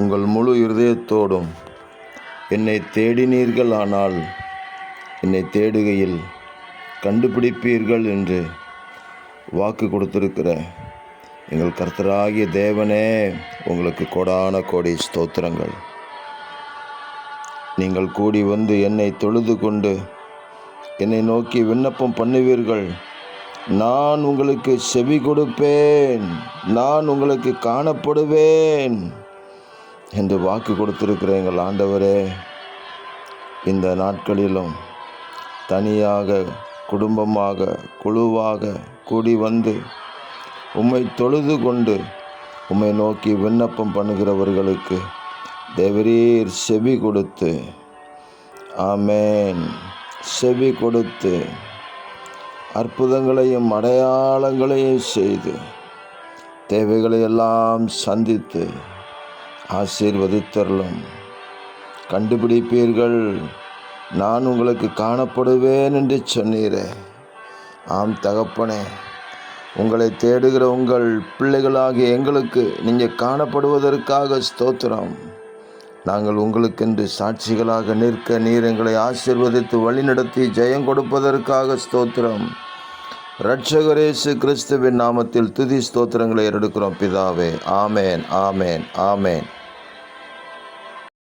உங்கள் முழு இருதயத்தோடும் என்னை தேடினீர்கள், ஆனால் என்னை தேடுகையில் கண்டுபிடிப்பீர்கள் என்று வாக்கு கொடுத்திருக்கிற எங்கள் கர்த்தராகிய தேவனே, உங்களுக்கு கோடான கோடி ஸ்தோத்திரங்கள். நீங்கள் கூடி வந்து என்னை தொழுது கொண்டு என்னை நோக்கி விண்ணப்பம் பண்ணுவீர்கள், நான் உங்களுக்கு செவி கொடுப்பேன், நான் உங்களுக்கு காணப்படுவேன் என்று வாக்கு கொடுத்திருக்கிற எங்கள் ஆண்டவரே, இந்த நாட்களிலும் தனியாக, குடும்பமாக, குழுவாக கூடி வந்து உம்மை தொழுது கொண்டு உம்மை நோக்கி விண்ணப்பம் பண்ணுகிறவர்களுக்கு தேவரீர் செவி கொடுத்து, ஆமேன், செவி கொடுத்து அற்புதங்களையும் அடையாளங்களையும் செய்து தேவைகளை எல்லாம் சந்தித்து ஆசீர்வதித்தருளும். கண்டுபிடிப்பீர்கள், நான் உங்களுக்கு காணப்படுவேன் என்று சொன்னீரே. ஆம் தகப்பனே, உங்களை தேடுகிற உங்கள் பிள்ளைகளாகிய எங்களுக்கு நீங்கள் காணப்படுவதற்காக ஸ்தோத்திரம். நாங்கள் உங்களுக்கென்று சாட்சிகளாக நிற்க நீர் எங்களை ஆசீர்வதித்து வழிநடத்தி ஜெயம் கொடுப்பதற்காக ஸ்தோத்திரம். இரட்சகர் இயேசு கிறிஸ்துவின் நாமத்தில் துதி ஸ்தோத்திரங்களை எடுக்கிறோம் பிதாவே. ஆமேன், ஆமேன், ஆமேன்.